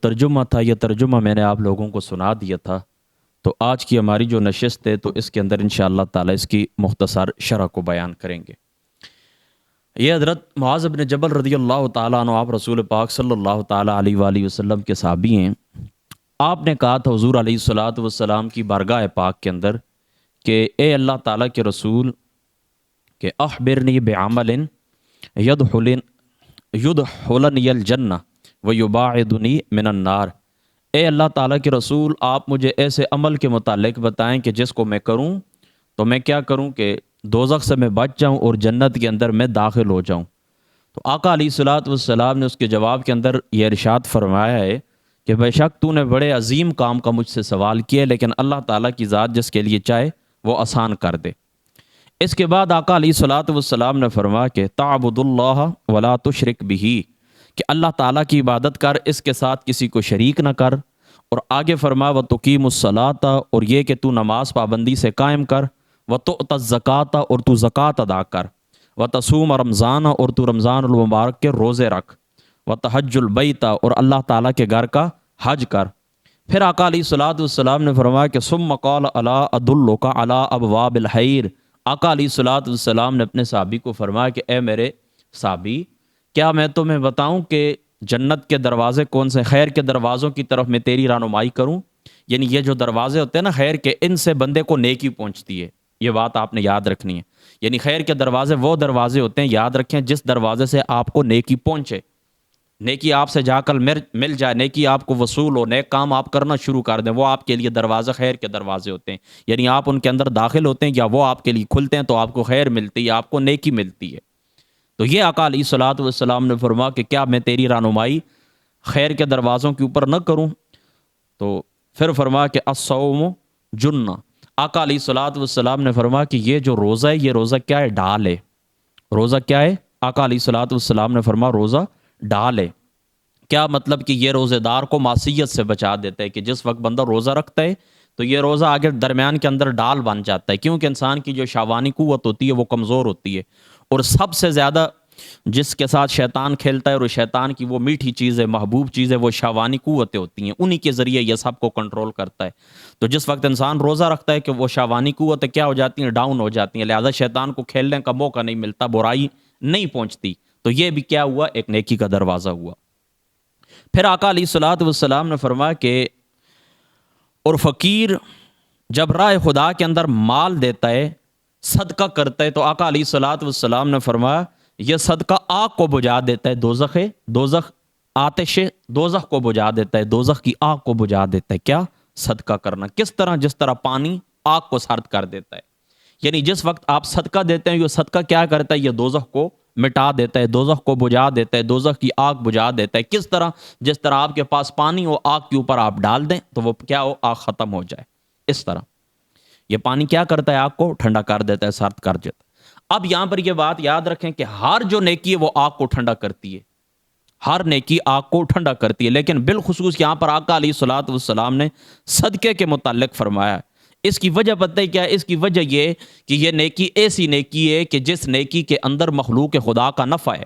ترجمہ تھا یہ ترجمہ میں نے آپ لوگوں کو سنا دیا تھا، تو آج کی ہماری جو نشست ہے تو اس کے اندر انشاءاللہ تعالی اس کی مختصر شرح کو بیان کریں گے۔ یہ حضرت معاذ بن جبل رضی اللہ تعالیٰ عنہ، آپ رسول پاک صلی اللہ تعالیٰ علیہ وآلہ وسلم کے صحابی ہیں۔ آپ نے کہا تھا حضور علیہ الصلوۃ والسلام کی بارگاہ پاک کے اندر کہ اے اللہ تعالیٰ کے رسول کہ اخبرنی بعمل یدخلنی الجنہ ویباعدنی من النار، اے اللہ تعالیٰ کے رسول آپ مجھے ایسے عمل کے متعلق بتائیں کہ جس کو میں کروں تو میں کیا کروں کہ دوزخ سے میں بچ جاؤں اور جنت کے اندر میں داخل ہو جاؤں۔ تو آقا علیہ الصلوۃ والسلام نے اس کے جواب کے اندر یہ ارشاد فرمایا ہے کہ بے شک تو نے بڑے عظیم کام کا مجھ سے سوال کیا، لیکن اللہ تعالیٰ کی ذات جس کے لیے چاہے وہ آسان کر دے۔ اس کے بعد آقا علیہ الصلوۃ والسلام نے فرمایا کہ تعبد اللہ ولا تشرک بہ، کہ اللہ تعالیٰ کی عبادت کر، اس کے ساتھ کسی کو شریک نہ کر۔ اور آگے فرمایا وتقیم الصلاۃ، اور یہ کہ تو نماز پابندی سے قائم کر، وتؤتی الزکوٰۃ، اور تو زکوٰۃ ادا کر، وتصوم رمضان، اور تو رمضان المبارک کے روزے رکھ، وتحج البیت، اور اللہ تعالیٰ کے گھر کا حج کر۔ پھر آقا علیہ الصلوۃ والسلام نے فرمایا کہ ثم قال الا ادلک علی ابواب الخیر، آقا علیہ الصلوۃ والسلام نے اپنے صحابی کو فرمایا کہ اے میرے صحابی، کیا میں تمہیں بتاؤں کہ جنت کے دروازے کون سے، خیر کے دروازوں کی طرف میں تیری رہنمائی کروں؟ یعنی یہ جو دروازے ہوتے ہیں نا خیر کے، ان سے بندے کو نیکی پہنچتی ہے، یہ بات آپ نے یاد رکھنی ہے۔ یعنی خیر کے دروازے وہ دروازے ہوتے ہیں، یاد رکھیں، جس دروازے سے آپ کو نیکی پہنچے، نیکی آپ سے جا کر مل جائے، نیکی آپ کو وصول ہو، نیک کام آپ کرنا شروع کر دیں، وہ آپ کے لیے دروازے خیر کے دروازے ہوتے ہیں۔ یعنی آپ ان کے اندر داخل ہوتے ہیں یا وہ آپ کے لیے کھلتے ہیں تو آپ کو خیر ملتی ہے، آپ کو نیکی ملتی ہے۔ تو یہ آقا علیہ الصلوۃ والسلام نے فرمایا کہ کیا میں تیری رہنمائی خیر کے دروازوں کے اوپر نہ کروں؟ تو پھر فرمایا کہ الصوم جنہ، آقا علیہ الصلوۃ والسلام نے فرمایا کہ یہ جو روزہ ہے، یہ روزہ کیا ہے؟ ڈھال ہے۔ روزہ کیا ہے؟ آقا علیہ الصلوۃ والسلام نے فرمایا روزہ ڈھال ہے۔ کیا مطلب کہ یہ روزے دار کو معصیت سے بچا دیتا ہے، کہ جس وقت بندہ روزہ رکھتا ہے تو یہ روزہ آگے درمیان کے اندر ڈال بن جاتا ہے، کیونکہ انسان کی جو شہوانی قوت ہوتی ہے وہ کمزور ہوتی ہے، اور سب سے زیادہ جس کے ساتھ شیطان کھیلتا ہے اور شیطان کی وہ میٹھی چیز ہے، محبوب چیز ہے، وہ شہوانی قوتیں ہوتی ہیں، انہی کے ذریعے یہ سب کو کنٹرول کرتا ہے۔ تو جس وقت انسان روزہ رکھتا ہے کہ وہ شہوانی قوتیں کیا ہو جاتی ہیں؟ ڈاؤن ہو جاتی ہیں، لہذا شیطان کو کھیلنے کا موقع نہیں ملتا، برائی نہیں پہنچتی۔ تو یہ بھی کیا ہوا؟ ایک نیکی کا دروازہ ہوا۔ پھر آقا علیہ الصلوۃ والسلام نے فرمایا کہ اور فقیر جب راہ خدا کے اندر مال دیتا ہے، صدقہ کرتا ہے، تو آقا علیہ الصلوۃ والسلام نے فرمایا یہ صدقہ آگ کو بجھا دیتا ہے، دوزخ آتش دوزخ کو بجھا دیتا ہے، دوزخ کی آگ کو بجھا دیتا ہے۔ کیا؟ صدقہ کرنا۔ کس طرح؟ جس طرح پانی آگ کو سرد کر دیتا ہے۔ یعنی جس وقت آپ صدقہ دیتے ہیں، یہ صدقہ کیا کرتا ہے؟ یہ دوزخ کو مٹا دیتا ہے، دوزخ کو بجھا دیتا ہے، دوزخ کی آگ بجھا دیتا ہے۔ کس طرح؟ جس طرح آپ کے پاس پانی ہو، آگ کے اوپر آپ ڈال دیں تو وہ کیا ہو؟ آگ ختم ہو جائے۔ اس طرح یہ پانی کیا کرتا ہے؟ آگ کو ٹھنڈا کر دیتا ہے، سرد کر دیتا ہے۔ اب یہاں پر یہ بات یاد رکھیں کہ ہر جو نیکی ہے وہ آگ کو ٹھنڈا کرتی ہے، ہر نیکی آگ کو ٹھنڈا کرتی ہے، لیکن بالخصوص یہاں پر آقا علیہ الصلوۃ والسلام نے صدقے کے متعلق فرمایا۔ اس کی وجہ پتہ ہے کیا ہے؟ اس کی وجہ یہ کہ یہ نیکی ایسی نیکی ہے کہ جس نیکی کے اندر مخلوق خدا کا نفع ہے۔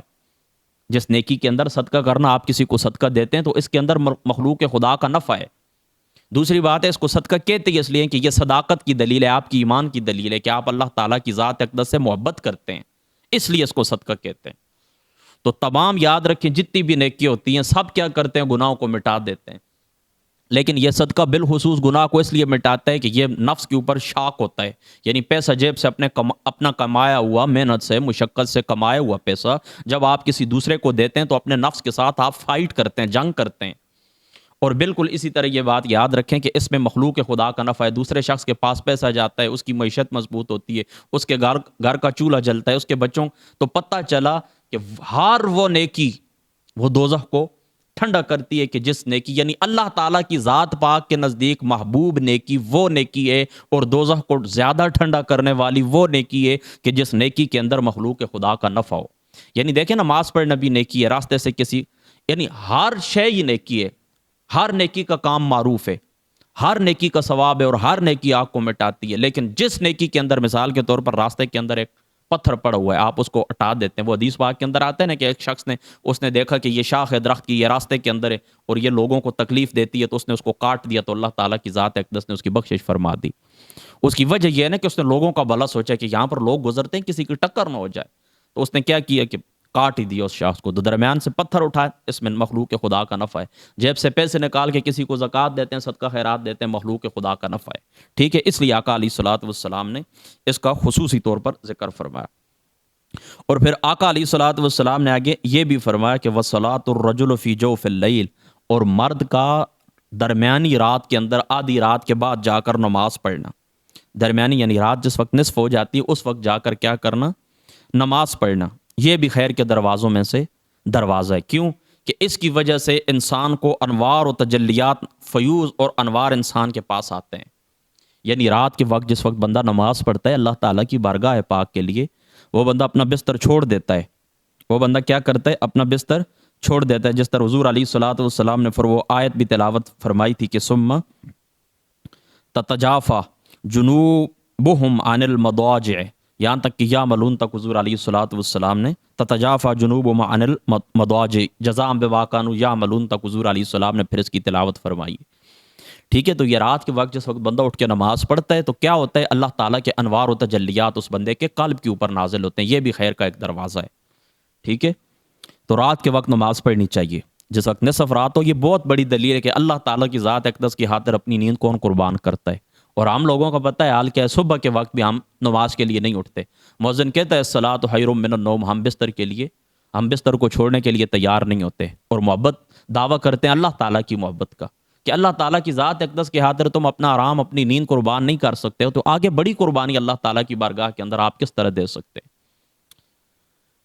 جس نیکی کے اندر صدقہ کرنا، آپ کسی کو صدقہ دیتے ہیں تو اس کے اندر مخلوق خدا کا نفع ہے۔ دوسری بات ہے، اس کو صدقہ کہتے ہیں اس لیے کہ یہ صداقت کی دلیل ہے، آپ کی ایمان کی دلیل ہے کہ آپ اللہ تعالیٰ کی ذات اقدس سے محبت کرتے ہیں، اس لیے اس کو صدقہ کہتے ہیں۔ تو تمام یاد رکھیں جتنی بھی نیکی ہوتی ہیں سب کیا کرتے ہیں؟ گناہوں کو مٹا دیتے ہیں، لیکن یہ صدقہ بالخصوص گناہ کو اس لیے مٹاتا ہے کہ یہ نفس کے اوپر شاق ہوتا ہے۔ یعنی پیسہ جیب سے اپنا کمایا ہوا، محنت سے مشقت سے کمایا ہوا پیسہ جب آپ کسی دوسرے کو دیتے ہیں تو اپنے نفس کے ساتھ آپ فائٹ کرتے ہیں، جنگ کرتے ہیں۔ اور بالکل اسی طرح یہ بات یاد رکھیں کہ اس میں مخلوق خدا کا نفع ہے۔ دوسرے شخص کے پاس پیسہ جاتا ہے، اس کی معیشت مضبوط ہوتی ہے، اس کے گھر کا چولہا جلتا ہے، اس کے بچوں، تو پتہ چلا کہ ہر وہ نیکی وہ دوزخ کو ٹھنڈا کرتی ہے کہ جس نیکی، یعنی اللہ تعالیٰ کی ذات پاک کے نزدیک محبوب نیکی وہ نیکی ہے، اور دوزخ کو زیادہ ٹھنڈا کرنے والی وہ نیکی ہے کہ جس نیکی کے اندر مخلوق خدا کا نفع ہو۔ یعنی دیکھیں نماز پڑھنا بھی نیکی ہے، راستے سے کسی، یعنی ہر شے ہی نیکی ہے، ہر نیکی کا کام معروف ہے، ہر نیکی کا ثواب ہے، اور ہر نیکی آگ کو مٹاتی ہے۔ لیکن جس نیکی کے اندر مثال کے طور پر راستے کے اندر ایک پتھر پڑا ہوا ہے، آپ اس کو ہٹا دیتے ہیں. وہ حدیث پاک کے اندر آتے ہیں نا کہ ایک شخص نے اس نے دیکھا کہ یہ شاخ ہے درخت کی، یہ راستے کے اندر ہے اور یہ لوگوں کو تکلیف دیتی ہے، تو اس نے اس کو کاٹ دیا، تو اللہ تعالیٰ کی ذات اقدس نے اس کی بخشش فرما دی. اس کی وجہ یہ ہے نا کہ اس نے لوگوں کا بھلا سوچا کہ یہاں پر لوگ گزرتے ہیں، کسی کی ٹکر نہ ہو جائے. تو اس نے کیا کیا کہ کاٹ ہی دیا اس شخص کو. تو درمیان سے پتھر اٹھائے، اس میں مخلوق خدا کا نفع ہے. جیب سے پیسے نکال کے کسی کو زکوٰۃ دیتے ہیں، صدقہ خیرات دیتے ہیں، مخلوق خدا کا نفع ہے. ٹھیک ہے، اس لیے آقا علیہ الصلوۃ والسلام نے اس کا خصوصی طور پر ذکر فرمایا. اور پھر آقا علیہ الصلوۃ والسلام نے آگے یہ بھی فرمایا کہ وَصَلَاةُ الرَّجُلُ فِي جَوْفِ اللَّيْلِ، اور مرد کا درمیانی رات کے اندر آدھی رات کے بعد جا کر نماز پڑھنا. درمیانی یعنی رات جس وقت نصف ہو جاتی ہے اس وقت جا کر کیا کرنا؟ نماز پڑھنا. یہ بھی خیر کے دروازوں میں سے دروازہ ہے. کیوں؟ کہ اس کی وجہ سے انسان کو انوار و تجلیات، فیوز اور انوار انسان کے پاس آتے ہیں. یعنی رات کے وقت جس وقت بندہ نماز پڑھتا ہے اللہ تعالیٰ کی بارگاہ پاک کے لیے، وہ بندہ اپنا بستر چھوڑ دیتا ہے. وہ بندہ کیا کرتا ہے؟ اپنا بستر چھوڑ دیتا ہے. جس طرح حضور علیہ الصلوۃ والسلام نے وہ آیت بھی تلاوت فرمائی تھی کہ ثم تتجافا جنوبہم عن المضاجع، یہاں تک کہ یعملون تک حضور علیہ الصلوۃ والسلام نے تتجافا جنوبہم عن المضاجع جزاء بما كانوا یعملون تک حضور علیہ السلام نے پھر اس کی تلاوت فرمائی. ٹھیک ہے، تو یہ رات کے وقت جس وقت بندہ اٹھ کے نماز پڑھتا ہے تو کیا ہوتا ہے؟ اللہ تعالیٰ کے انوار و تجلیات اس بندے کے قلب کے اوپر نازل ہوتے ہیں. یہ بھی خیر کا ایک دروازہ ہے. ٹھیک ہے، تو رات کے وقت نماز پڑھنی چاہیے جس وقت نصف رات ہو. یہ بہت بڑی دلیل ہے کہ اللہ تعالیٰ کی ذات اقدس کی خاطر اپنی نیند کون قربان کرتا ہے. اور ہم لوگوں کا پتہ ہے حال کیا ہے، صبح کے وقت بھی ہم نماز کے لیے نہیں اٹھتے. مؤذن کہتا ہے الصلاۃ خیر من النوم، ہم بستر کو چھوڑنے کے لیے تیار نہیں ہوتے اور محبت دعویٰ کرتے ہیں اللہ تعالیٰ کی محبت کا کہ اللہ تعالیٰ کی ذات اقدس کی خاطر تم اپنا آرام، اپنی نیند قربان نہیں کر سکتے ہو، تو آگے بڑی قربانی اللہ تعالیٰ کی بارگاہ کے اندر آپ کس طرح دے سکتے ہیں.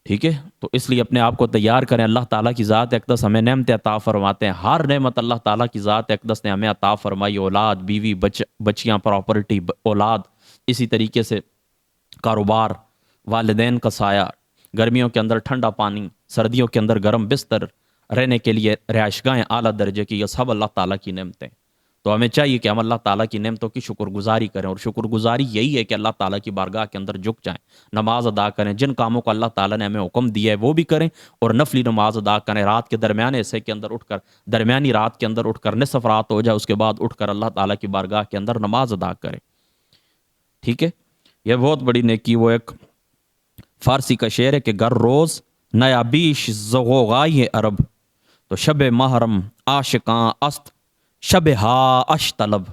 ٹھیک ہے، تو اس لیے اپنے آپ کو تیار کریں. اللہ تعالیٰ کی ذات اقدس ہمیں نعمت عطا فرماتے ہیں. ہر نعمت اللہ تعالیٰ کی ذات اقدس نے ہمیں عطا فرمائی. اولاد، بیوی، بچیاں، پراپرٹی، اولاد، اسی طریقے سے کاروبار، والدین کا سایہ، گرمیوں کے اندر ٹھنڈا پانی، سردیوں کے اندر گرم بستر، رہنے کے لیے رہائش گاہیں اعلیٰ درجے کی، یہ سب اللہ تعالیٰ کی نعمتیں. تو ہمیں چاہیے کہ ہم اللہ تعالیٰ کی نعمتوں کی شکر گزاری کریں. اور شکر گزاری یہی ہے کہ اللہ تعالیٰ کی بارگاہ کے اندر جھک جائیں، نماز ادا کریں، جن کاموں کو اللہ تعالیٰ نے ہمیں حکم دیا ہے وہ بھی کریں، اور نفلی نماز ادا کریں. رات کے درمیانے حصے کے اندر اٹھ کر، درمیانی رات کے اندر اٹھ کر، نصف رات ہو جائے اس کے بعد اٹھ کر اللہ تعالیٰ کی بارگاہ کے اندر نماز ادا کریں. ٹھیک ہے، یہ بہت بڑی نیکی. وہ ایک فارسی کا شعر ہے کہ گر روز نیا بیش زغوغائی عرب، تو شب محرم عاشقاں است شب ہا اش طلب.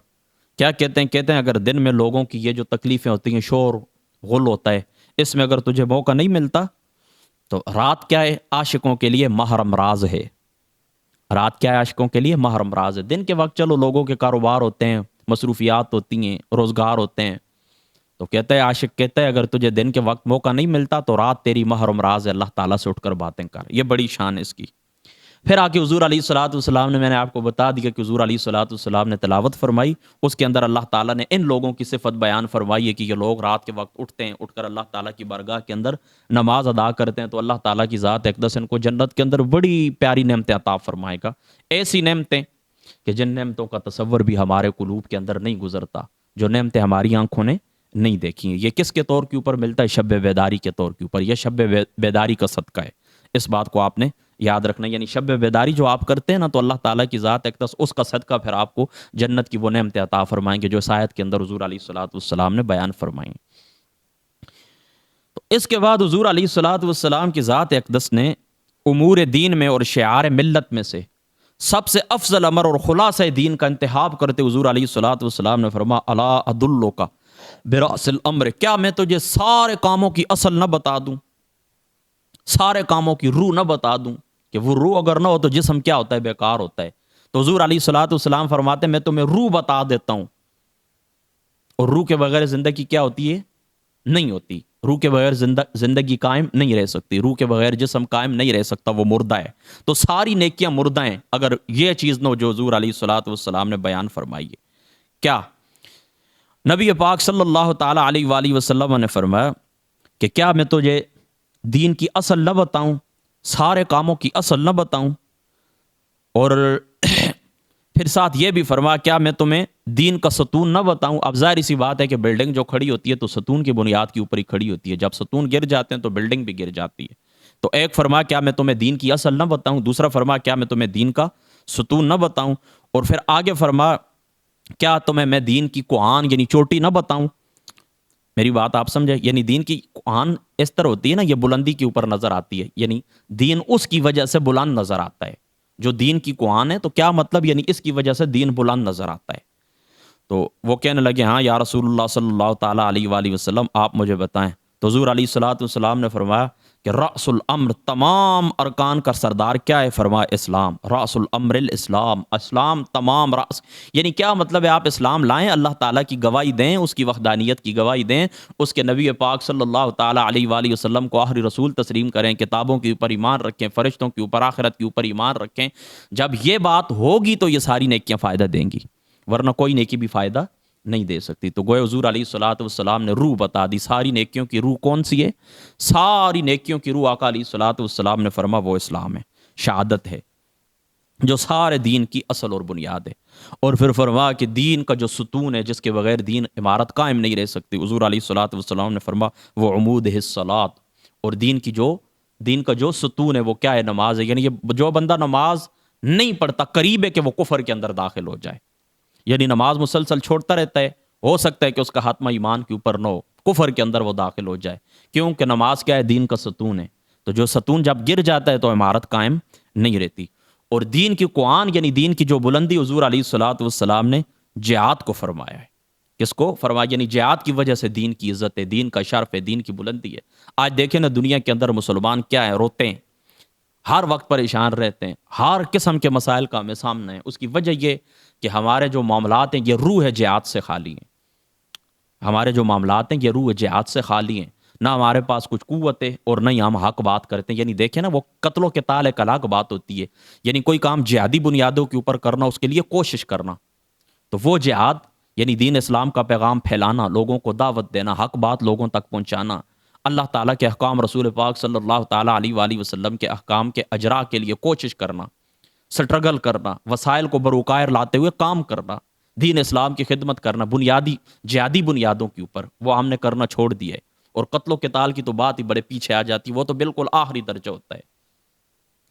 کیا کہتے ہیں اگر دن میں لوگوں کی یہ جو تکلیفیں ہوتی ہیں، شور غل ہوتا ہے، اس میں اگر تجھے موقع نہیں ملتا تو رات کیا ہے؟ عاشقوں کے لیے محرم راز ہے. رات کیا ہے؟ عاشقوں کے لیے محرم راز ہے. دن کے وقت چلو لوگوں کے کاروبار ہوتے ہیں، مصروفیات ہوتی ہیں، روزگار ہوتے ہیں، تو کہتا ہے عاشق کہتا ہے اگر تجھے دن کے وقت موقع نہیں ملتا تو رات تیری محرم راز ہے، اللہ تعالیٰ سے اٹھ کر باتیں کر. یہ بڑی شان ہے اس کی. پھر آ کے حضور علیہ الصلوۃ والسلام نے، میں نے آپ کو بتا دیا کہ حضور علیہ الصلوۃ والسلام نے تلاوت فرمائی، اس کے اندر اللہ تعالیٰ نے ان لوگوں کی صفت بیان فرمائی ہے کہ یہ لوگ رات کے وقت اٹھتے ہیں، اٹھ کر اللہ تعالیٰ کی بارگاہ کے اندر نماز ادا کرتے ہیں، تو اللہ تعالیٰ کی ذات اقدس ان کو جنت کے اندر بڑی پیاری نعمتیں عطا فرمائے گا. ایسی نعمتیں کہ جن نعمتوں کا تصور بھی ہمارے قلوب کے اندر نہیں گزرتا، جو نعمتیں ہماری آنکھوں نے نہیں دیکھی ہیں. یہ کس کے طور کے اوپر ملتا ہے؟ شب بیداری کے طور کے اوپر. یہ شب بیداری کا صدقہ ہے. اس بات کو آپ نے یاد رکھنا. یعنی شب بیداری جو آپ کرتے ہیں نا، تو اللہ تعالیٰ کی ذات اقدس اس کا صدقہ پھر آپ کو جنت کی وہ نعمتیں عطا فرمائیں گے جو اس آیت کے اندر حضور علیہ الصلوۃ والسلام نے بیان فرمائیں. تو اس کے بعد حضور علیہ الصلوۃ والسلام کی ذات اقدس نے امور دین میں اور شعار ملت میں سے سب سے افضل امر اور خلاصہ دین کا انتخاب کرتے حضور علیہ الصلوۃ والسلام نے فرمایا الا ادلک براس الامر، کیا میں تجھے سارے کاموں کی اصل نہ بتا دوں، سارے کاموں کی روح نہ بتا دوں؟ کہ وہ روح اگر نہ ہو تو جسم کیا ہوتا ہے؟ بیکار ہوتا ہے. تو حضور علیہ الصلوۃ والسلام فرماتے ہیں میں تمہیں روح بتا دیتا ہوں. اور روح کے بغیر زندگی کیا ہوتی ہے؟ نہیں ہوتی. روح کے بغیر زندگی قائم نہیں رہ سکتی. روح کے بغیر جسم قائم نہیں رہ سکتا، وہ مردہ ہے. تو ساری نیکیاں مردہ ہیں اگر یہ چیز نہ ہو جو حضور علیہ الصلوۃ والسلام نے بیان فرمائی ہے. کیا نبی پاک صلی اللہ تعالی علیہ وآلہ وسلم نے فرمایا کہ کیا میں تجھے دین کی اصل نہ بتاؤں، سارے کاموں کی اصل نہ بتاؤں؟ اور پھر ساتھ یہ بھی فرمایا کیا میں تمہیں دین کا ستون نہ بتاؤں؟ اب ظاہر سی بات ہے کہ بلڈنگ جو کھڑی ہوتی ہے تو ستون کی بنیاد کے اوپر ہی کھڑی ہوتی ہے، جب ستون گر جاتے ہیں تو بلڈنگ بھی گر جاتی ہے۔ تو ایک فرما کیا میں تمہیں دین کی اصل نہ بتاؤں، دوسرا فرما کیا میں تمہیں دین کا ستون نہ بتاؤں، اور پھر آگے فرما کیا تمہیں میں دین کی کوہان یعنی چوٹی نہ بتاؤں؟ میری بات آپ سمجھے، یعنی دین کی کوہان اس طرح ہوتی ہے نا، یہ بلندی کے اوپر نظر آتی ہے، یعنی دین اس کی وجہ سے بلند نظر آتا ہے۔ جو دین کی کوہان ہے تو کیا مطلب، یعنی اس کی وجہ سے دین بلند نظر آتا ہے۔ تو وہ کہنے لگے ہاں یا رسول اللہ صلی اللہ تعالیٰ علیہ وآلہ وسلم آپ مجھے بتائیں۔ تو حضور علیہ الصلوۃ والسلام نے فرمایا کہ رأس الامر، تمام ارکان کا سردار کیا ہے؟ فرمایا اسلام، رأس الامر الاسلام، اسلام تمام رأس، یعنی کیا مطلب ہے؟ آپ اسلام لائیں، اللہ تعالیٰ کی گواہی دیں، اس کی وحدانیت کی گواہی دیں، اس کے نبی پاک صلی اللہ تعالیٰ علیہ وآلہ وسلم کو آخری رسول تسلیم کریں، کتابوں کے اوپر ایمان رکھیں، فرشتوں کے اوپر، آخرت کے اوپر ایمان رکھیں۔ جب یہ بات ہوگی تو یہ ساری نیکیاں فائدہ دیں گی، ورنہ کوئی نیکی بھی فائدہ نہیں دے سکتی۔ تو گوئے حضور علیہ الصلوۃ والسلام نے روح بتا دی، ساری نیکیوں کی روح کون سی ہے؟ ساری نیکیوں کی روح آقا علیہ الصلوۃ والسلام نے فرما وہ اسلام ہے، شہادت ہے، جو سارے دین کی اصل اور بنیاد ہے۔ اور پھر فرما کہ دین کا جو ستون ہے، جس کے بغیر دین عمارت قائم نہیں رہ سکتی، حضور علیہ الصلوۃ والسلام نے فرما وہ عمود ہے الصلاۃ، اور دین کا جو ستون ہے وہ کیا ہے؟ نماز ہے۔ یعنی یہ جو بندہ نماز نہیں پڑھتا، قریب ہے کہ وہ کفر کے اندر داخل ہو جائے، یعنی نماز مسلسل چھوڑتا رہتا ہے، ہو سکتا ہے کہ اس کا خاتمہ ایمان کے اوپر نہ ہو، کفر کے اندر وہ داخل ہو جائے، کیونکہ نماز کیا ہے؟ دین کا ستون ہے۔ تو جو ستون جب گر جاتا ہے تو عمارت قائم نہیں رہتی۔ اور دین کی قرآن یعنی دین کی جو بلندی، حضور علیہ الصلوۃ والسلام نے جہاد کو فرمایا ہے۔ کس کو فرمایا؟ یعنی جہاد کی وجہ سے دین کی عزت ہے، دین کا شرف ہے، دین کی بلندی ہے۔ آج دیکھیں نا دنیا کے اندر مسلمان کیا ہے؟ روتے ہیں، ہر وقت پریشان رہتے ہیں، ہر قسم کے مسائل کا ہمیں سامنا ہے۔ اس کی وجہ یہ کہ ہمارے جو معاملات ہیں یہ روح جہاد سے خالی ہیں، ہمارے جو معاملات ہیں یہ روح جہاد سے خالی ہیں، نہ ہمارے پاس کچھ قوت ہے اور نہ ہی ہم حق بات کرتے ہیں۔ یعنی دیکھیں نا، وہ قتل و قتال ایک الگ بات ہوتی ہے، یعنی کوئی کام جہادی بنیادوں کے اوپر کرنا، اس کے لیے کوشش کرنا، تو وہ جہاد یعنی دین اسلام کا پیغام پھیلانا، لوگوں کو دعوت دینا، حق بات لوگوں تک پہنچانا، اللہ تعالیٰ کے احکام، رسول پاک صلی اللہ تعالیٰ علیہ وآلہ وسلم کے احکام کے اجرا کے لیے کوشش کرنا، سٹرگل کرنا، وسائل کو بروقائر لاتے ہوئے کام کرنا، دین اسلام کی خدمت کرنا، بنیادی جہادی بنیادوں کے اوپر وہ ہم نے کرنا چھوڑ دیا ہے۔ اور قتل و قتال کی تو بات ہی بڑے پیچھے آ جاتی، وہ تو بالکل آخری درجہ ہوتا ہے۔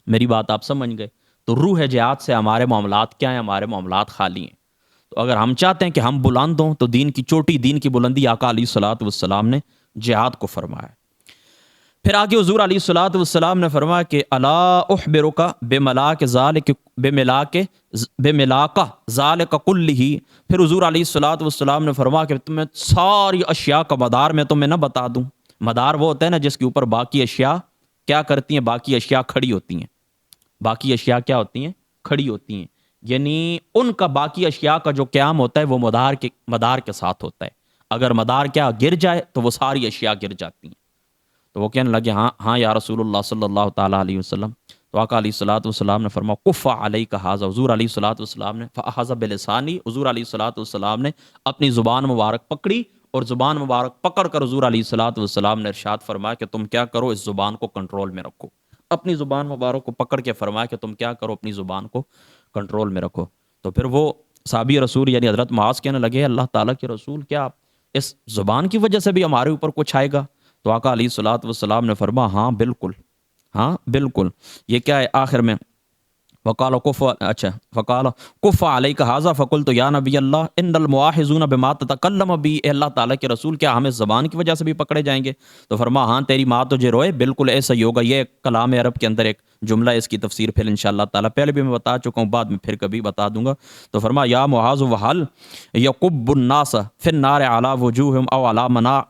میری بات آپ سمجھ گئے؟ تو روح جہاد سے ہمارے معاملات کیا ہیں؟ ہمارے معاملات خالی ہیں۔ تو اگر ہم چاہتے ہیں کہ ہم بلند ہوں تو دین کی چوٹی، دین کی بلندی آقا علیہ الصلوۃ والسلام نے جہاد کو فرمایا۔ پھر آگے حضور علیہ الصلوۃ والسلام نے فرمایا کہ الا اخبرک بملاک ذالک کلہ۔ پھر حضور علیہ الصلوۃ والسلام نے فرمایا کہ تمہیں ساری اشیاء کا مدار میں تمہیں نہ بتا دوں؟ مدار وہ ہوتا ہے نا جس کے اوپر باقی اشیاء کیا کرتی ہیں؟ باقی اشیاء کھڑی ہوتی ہیں۔ باقی اشیاء کیا ہوتی ہیں؟ کھڑی ہوتی ہیں، یعنی ان کا باقی اشیاء کا جو قیام ہوتا ہے وہ مدار کے ساتھ ہوتا ہے۔ اگر مدار کیا گر جائے تو وہ ساری اشیاء گر جاتی ہیں۔ تو وہ کہنے لگے ہاں ہاں یا رسول اللہ صلی اللہ تعالیٰ علیہ وسلم۔ تو آقا علیہ الصلوۃ والسلام نے فرمایا کف علیک ھذا، حضور علیہ الصلوۃ والسلام نے فاخذ بلسانی، حضور علیہ الصلوۃ والسلام نے اپنی زبان مبارک پکڑی، اور زبان مبارک پکڑ کر حضور علیہ الصلوۃ والسلام نے ارشاد فرمایا کہ تم کیا کرو؟ اس زبان کو کنٹرول میں رکھو۔ اپنی زبان مبارک کو پکڑ کے فرمایا کہ تم کیا کرو؟ اپنی زبان کو کنٹرول میں رکھو۔ تو پھر وہ صحابی رسول یعنی حضرت معاذ کہنے لگے اللہ تعالیٰ کے رسول، کیا اس زبان کی وجہ سے بھی ہمارے اوپر کچھ آئے گا؟ تو آقا علیہ الصلوۃ والسلام نے فرمایا ہاں بالکل، ہاں بالکل۔ یہ کیا ہے آخر میں؟ فقال کف علیک ھذا فقلت یا نبی اللہ ان المؤاخذون بما تتکلم بھی، اے اللہ تعالیٰ کے رسول کیا ہمیں زبان کی وجہ سے بھی پکڑے جائیں گے؟ تو فرمایا ہاں تیری ماں تجھے روئے، بالکل ایسا ہی ہوگا۔ یہ کلام عرب کے اندر ایک جملہ ہے، اس کی تفسیر پھر انشاءاللہ تعالیٰ پہلے بھی میں بتا چکا ہوں، بعد میں پھر کبھی بتا دوں گا۔ تو فرمایا یا معاذ وحل یکب الناس فی النار علی وجوہہم او علی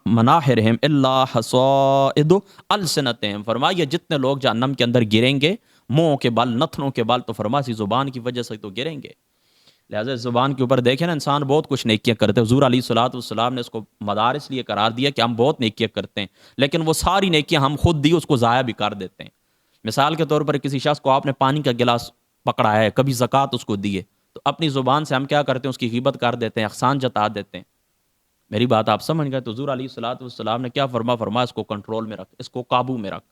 مناحرہم الا حصائد السنتہم۔ فرمایا یہ جتنے لوگ جہنم کے اندر گریں گے، منہوں کے بال، نتنوں کے بال، تو فرمایا زبان کی وجہ سے تو گریں گے۔ لہٰذا زبان کے اوپر دیکھیں نا، انسان بہت کچھ نیکیاں کرتے ہیں۔ حضور علیہ الصلوۃ والسلام نے اس کو مدار اس لیے قرار دیا کہ ہم بہت نیکیاں کرتے ہیں، لیکن وہ ساری نیکیاں ہم خود دی اس کو ضائع بھی کر دیتے ہیں۔ مثال کے طور پر کسی شخص کو آپ نے پانی کا گلاس پکڑایا ہے، کبھی زکوٰۃ اس کو دی ہے، تو اپنی زبان سے ہم کیا کرتے ہیں؟ اس کی غیبت کر دیتے ہیں، احسان جتا دیتے ہیں۔ میری بات آپ سمجھ گئے؟ تو حضور علیہ الصلوۃ والسلام نے کیا فرمایا اس کو کنٹرول میں رکھ، اس کو قابو میں رکھ۔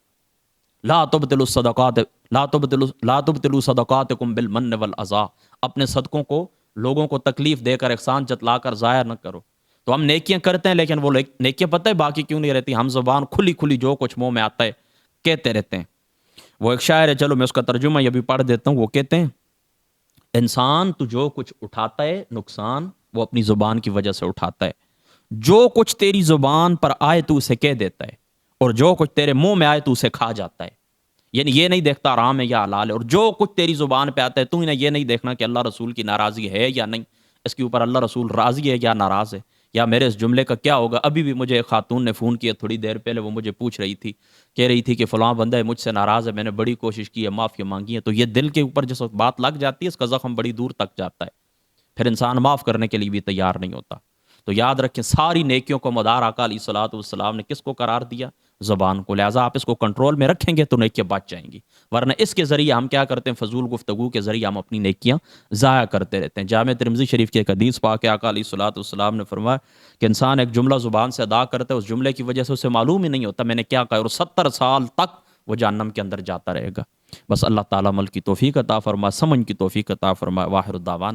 لا تبطلوا الصدقات لا تبطلوا صدقاتکم بالمن والاذى، اپنے صدقوں کو لوگوں کو تکلیف دے کر احسان جتلا کر ضائع نہ کرو. تو ہم نیکیاں کرتے ہیں لیکن وہ نیکیاں پتہ ہے باقی کیوں نہیں رہتی؟ ہم زبان کھلی کھلی جو کچھ منہ میں آتا ہے کہتے رہتے ہیں. وہ ایک شاعر ہے، چلو میں اس کا ترجمہ یہ بھی پڑھ دیتا ہوں. وہ کہتے ہیں انسان تو جو کچھ اٹھاتا ہے نقصان وہ اپنی زبان کی وجہ سے اٹھاتا ہے. جو کچھ تیری زبان پر آئے تو اسے کہہ دیتا ہے، اور جو کچھ تیرے منہ میں آئے تو اسے کھا جاتا ہے. یعنی یہ نہیں دیکھتا حرام ہے یا حلال ہے. اور جو کچھ تیری زبان پہ آتا ہے تو انہیں یہ نہیں دیکھنا کہ اللہ رسول کی ناراضی ہے یا نہیں، اس کے اوپر اللہ رسول راضی ہے یا ناراض ہے، یا میرے اس جملے کا کیا ہوگا. ابھی بھی مجھے ایک خاتون نے فون کیا تھوڑی دیر پہلے، وہ مجھے پوچھ رہی تھی، کہہ رہی تھی کہ فلاں بندہ ہے مجھ سے ناراض ہے، میں نے بڑی کوشش کی ہے، معافی مانگی ہے. تو یہ دل کے اوپر جس وقت بات لگ جاتی ہے اس کا زخم بڑی دور تک جاتا ہے، پھر انسان معاف کرنے کے لیے بھی تیار نہیں ہوتا. تو یاد رکھیں ساری نیکیوں کو مدار آقا علیہ الصلوۃ والسلام نے کس کو قرار دیا؟ زبان کو. لہٰذا آپ اس کو کنٹرول میں رکھیں گے تو نیکیاں بچ جائیں گی، ورنہ اس کے ذریعے ہم کیا کرتے ہیں؟ فضول گفتگو کے ذریعے ہم اپنی نیکیاں ضائع کرتے رہتے ہیں. جامع ترمذی شریف کی ایک حدیث پاک ہے، آقا علیہ الصلوۃ والسلام نے فرمایا کہ انسان ایک جملہ زبان سے ادا کرتا ہے، اس جملے کی وجہ سے اسے معلوم ہی نہیں ہوتا میں نے کیا کہا، اور 70 سال تک وہ جہنم کے اندر جاتا رہے گا. بس اللہ تعالیٰ عمل کی توفیق عطا فرمائے، سمجھ کی توفیق عطا فرمائے. واخر الدعوانا